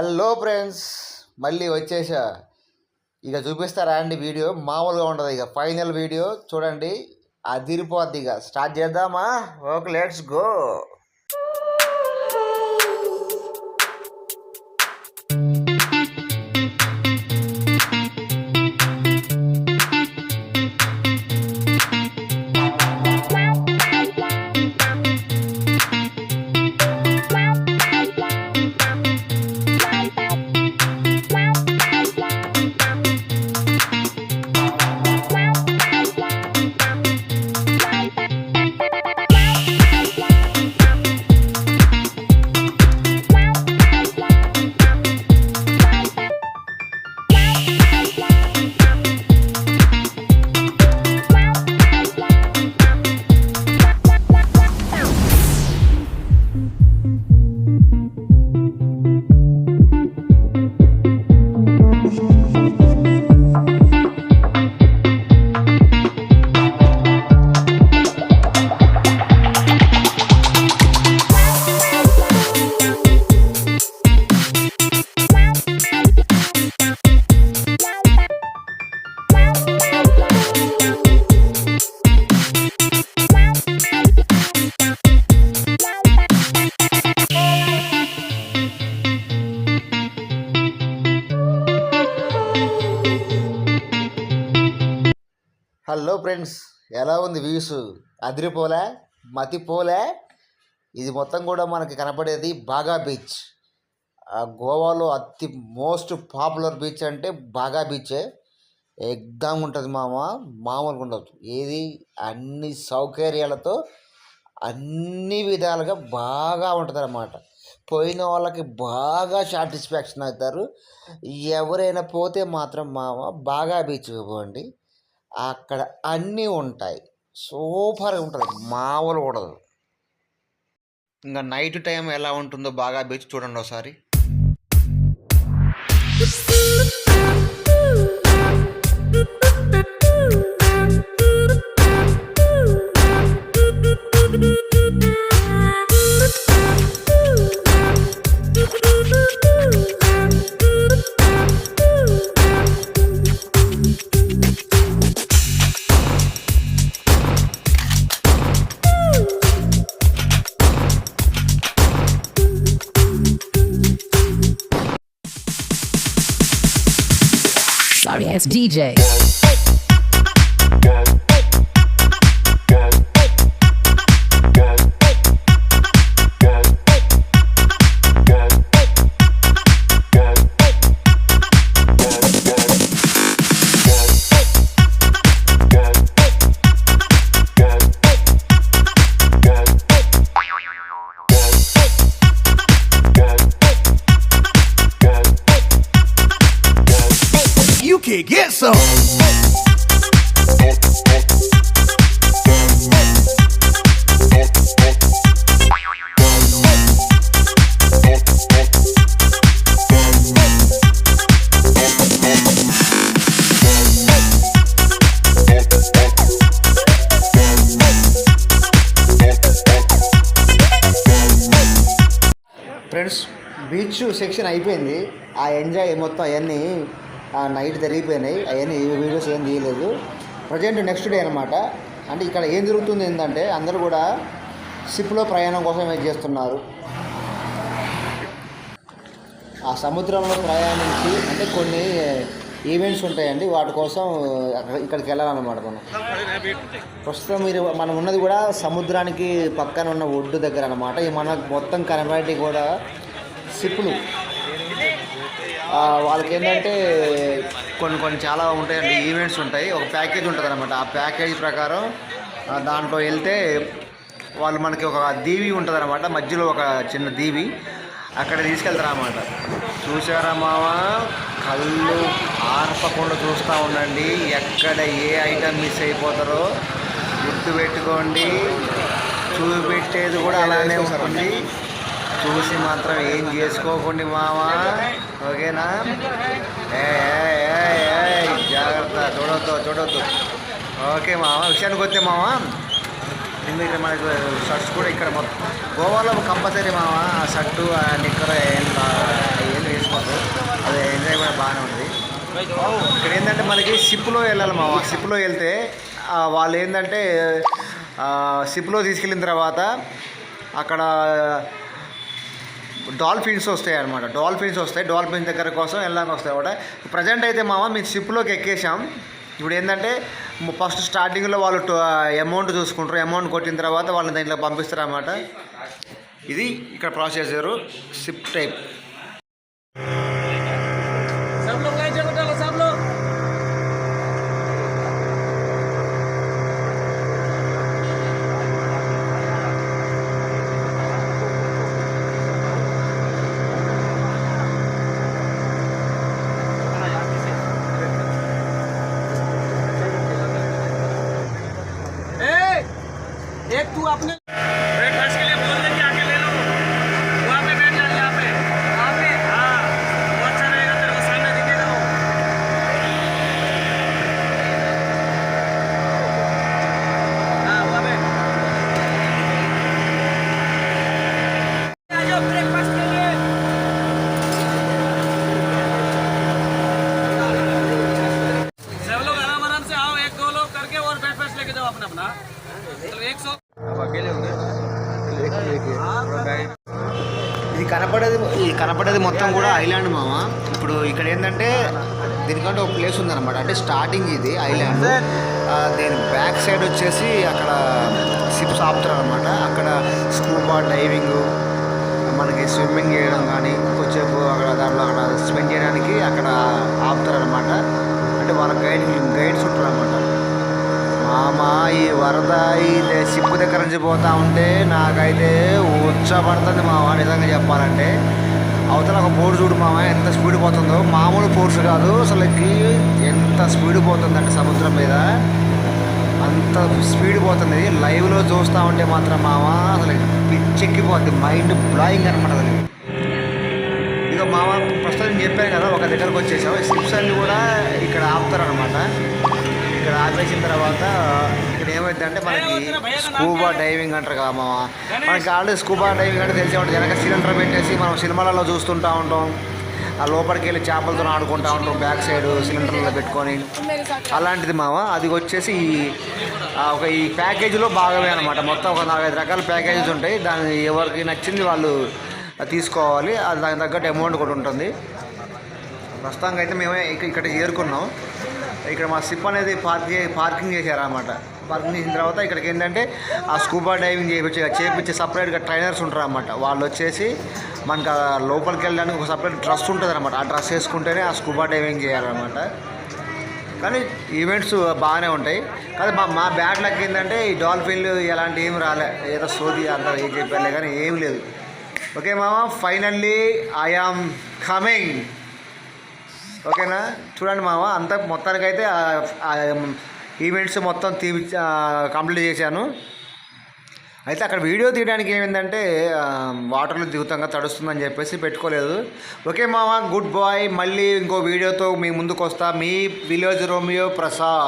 Hello friends, మళ్ళీ వచ్చేసా. ఇక చూపిస్తారా అండి వీడియో మామూలుగా ఉండదు. ఇక ఫైనల్ వీడియో చూడండి, అదిరిపోద్ది. ఇక స్టార్ట్ చేద్దామా? Okay, let's go. Hello friends, ఎలా ఉంది వ్యూస్? అదిరిపోలే, మతిపోలే. ఇది మొత్తం కూడా మనకి కనపడేది బాగా బీచ్. గోవాలో అతి మోస్ట్ పాపులర్ బీచ్ అంటే బాగా బీచే. ఎగ్దాం ఉంటుంది మామ, మామూలుగా ఉండదు. ఏది అన్ని సౌకర్యాలతో అన్ని విధాలుగా బాగా ఉంటుంది అన్నమాట. పోయిన వాళ్ళకి బాగా సాటిస్ఫాక్షన్ అవుతారు. ఎవరైనా పోతే మాత్రం మామ బాగా బీచ్కి పోండి, అక్కడ అన్నీ ఉంటాయి. సూపర్గా ఉంటుంది, మామూలుగా ఉండదు. ఇంకా నైట్ టైం ఎలా ఉంటుందో బాగా బీచ్ చూడండి ఒకసారి. Sorry ass DJ. You can get some. Friends, beach section అయిపోయింది. ఆ ఎంజాయ్ మొత్తం అవన్నీ నైట్ జరిగిపోయినాయి. అవన్నీ వీడియోస్ ఏం తీయలేదు. ప్రజెంట్ నెక్స్ట్ డే అనమాట. అంటే ఇక్కడ ఏం జరుగుతుంది ఏంటంటే, అందరూ కూడా షిప్లో ప్రయాణం కోసం వెయిట్ చేస్తున్నారు. ఆ సముద్రంలో ప్రయాణించి అంటే కొన్ని ఈవెంట్స్ ఉంటాయండి, వాటి కోసం ఇక్కడికి వెళ్ళాలన్నమాట. ప్రస్తుతం మనం ఉన్నది కూడా సముద్రానికి పక్కన ఉన్న ఒడ్డు దగ్గర అనమాట. ఈ మన మొత్తం కనబడి కూడా షిప్లు. వాళ్ళకి ఏంటంటే కొన్ని చాలా ఉంటాయండి, ఈవెంట్స్ ఉంటాయి. ఒక ప్యాకేజ్ ఉంటుంది అనమాట. ఆ ప్యాకేజ్ ప్రకారం దాంట్లో వెళ్తే వాళ్ళు మనకి ఒక దీవి ఉంటుంది అనమాట. మధ్యలో ఒక చిన్న దీవి, అక్కడ తీసుకెళ్తారు అన్నమాట. చూసారా మామ, కళ్ళు ఆర్పకుండా చూస్తూ ఉండండి. ఎక్కడ ఏ ఐటమ్ మిస్ అయిపోతారో గుర్తుపెట్టుకోండి. చూపెట్టేది కూడా అలానే ఉంటుంది. చూసి మాత్రం ఏం చేసుకోకండి మావా, ఓకేనా? జాగ్రత్త, చూడొద్దు. ఓకే మామ, విషయానికి వస్తే మామ, ఇక్కడ మనకు షర్ట్స్ కూడా ఇక్కడ మొత్తం గోవాలో కంపల్సరీ మామ. షర్టు నిక్కర్ ఏం వేసుకోవాలి. ఇక్కడ ఏంటంటే మనకి షిప్లో వెళ్ళాలి మా షిప్లో వెళ్తే వాళ్ళు ఏంటంటే షిప్లో తీసుకెళ్ళిన తర్వాత అక్కడ డాల్ఫిన్స్ వస్తాయి అనమాట. డాల్ఫిన్స్ దగ్గర కోసం వెళ్ళడానికి వస్తాయి అనమాట. ప్రజెంట్ అయితే మేము షిప్లోకి ఎక్కేసాం. ఇప్పుడు ఏంటంటే ఫస్ట్ స్టార్టింగ్లో వాళ్ళు అమౌంట్ చూసుకుంటారు. అమౌంట్ కొట్టిన తర్వాత వాళ్ళని దాంట్లో పంపిస్తారు అన్నమాట. ఇది ఇక్కడ ప్రాసెసర్ షిప్ టైప్. एक तू अपने ब्रेकफास्ट के लिए बोल दे कि आके ले लो, वहाँ पे बैठ जा, यहाँ पे हाँ वो अच्छा रहेगा, तेरे को सामने दिखेगा वो। हाँ वहाँ पे आ जाओ ब्रेकफास्ट के लिए। सब लोग आराम आराम से आओ, एक दो लोग करके और ब्रेकफास्ट लेके जाओ अपना अपना। चलो 100 ఇది కనపడేది మొత్తం కూడా ఐలాండ్ మామ. ఇప్పుడు ఇక్కడ ఏంటంటే దీనికంటే ఒక ప్లేస్ ఉందన్నమాట. అంటే స్టార్టింగ్ ఇది ఐలాండ్, దీని బ్యాక్ సైడ్ వచ్చేసి అక్కడ షిప్స్ ఆపుతారు అనమాట. అక్కడ స్కూబా డైవింగ్, మనకి స్విమ్మింగ్ చేయడం కానీ కొంచెంసేపు అక్కడ దాంట్లో అక్కడ స్పెండ్ చేయడానికి అక్కడ ఆపుతారు అనమాట. అంటే వాళ్ళ గైడ్స్ ఉంటారు అనమాట. మామ ఈ వరద ఈ షిప్ దగ్గర నుంచి పోతా ఉంటే నాకైతే ఉచ్చపడుతుంది మామ. నిజంగా చెప్పాలంటే అవతల ఒక బోర్డు చూడు మామ ఎంత స్పీడ్ పోతుందో. మామూలు ఫోర్స్ కాదు అసలుకి, ఎంత స్పీడ్ పోతుందంటే సముద్రం మీద అంత స్పీడ్ పోతుంది. లైవ్లో చూస్తూ ఉంటే మాత్రం మామ అసలు పిచ్చెక్కిపోద్ది, మైండ్ బ్లాయింగ్ అనమాట అసలు. ఇక మామ ప్రస్తుతం నేను చెప్పాను కదా, ఒక దగ్గరకు వచ్చేసాం. షిప్స్ అన్నీ కూడా ఇక్కడ ఆపుతారనమాట. ఇక్కడ ఆపేసిన తర్వాత ఇక్కడ ఏమైందంటే మనకి స్కూబా డైవింగ్ అంటారు కదా మామ. మనకి ఆల్రెడీ స్కూబా డైవింగ్ అంటే తెలిసే ఉంటుంది. వెనక సిలిండర్ పెట్టేసి మనం సినిమాలలో చూస్తుంటూ ఉంటాం. ఆ లోపలికి వెళ్ళి చేపలతో ఆడుకుంటూ ఉంటాం, బ్యాక్ సైడ్ సిలిండర్లో పెట్టుకొని. అలాంటిది మామ. అది వచ్చేసి ఈ ప్యాకేజీలో భాగమే అనమాట. మొత్తం ఒక 4-5 రకాల ప్యాకేజెస్ ఉంటాయి. దాన్ని ఎవరికి నచ్చింది వాళ్ళు తీసుకోవాలి. అది దానికి తగ్గట్టు అమౌంట్ కూడా ఉంటుంది. ప్రస్తుతానికి అయితే మేమే ఇక్కడ చేరుకున్నాం. ఇక్కడ మా షిప్ అనేది పార్కింగ్ చేశారన్నమాట. పార్కింగ్ చేసిన తర్వాత ఇక్కడికి ఏంటంటే ఆ స్కూబా డైవింగ్ చేయించే సపరేట్గా ట్రైనర్స్ ఉంటారు అన్నమాట. వాళ్ళు వచ్చేసి మనకు లోపలికి వెళ్ళడానికి ఒక సపరేట్ డ్రెస్ ఉంటుంది అనమాట. ఆ డ్రెస్ వేసుకుంటేనే ఆ స్కూబా డైవింగ్ చేయాలన్నమాట. కానీ ఈవెంట్స్ బాగానే ఉంటాయి. కానీ మా బ్యాడ్ లక్ ఏంటంటే ఈ డాల్ఫిన్లు ఎలాంటి ఏం రాలే. ఏదో సోది అంటారు ఏం చెప్పారులే కానీ ఏం లేదు. ఓకే మామ, ఫైనల్లీ ఐ ఆమ్ కమింగ్. ఓకేనా, చూడండి మామ. అంతా మొత్తానికైతే ఈవెంట్స్ మొత్తం కంప్లీట్ చేశాను. అయితే అక్కడ వీడియో తీయడానికి ఏమైందంటే వాటర్లో దిగుతంగా తడుస్తుందని చెప్పేసి పెట్టుకోలేదు. ఓకే మామ, గుడ్ బాయ్. మళ్ళీ ఇంకో వీడియోతో మీ ముందుకు వస్తా. మీ విలేజ్ రోమియో ప్రసాద్.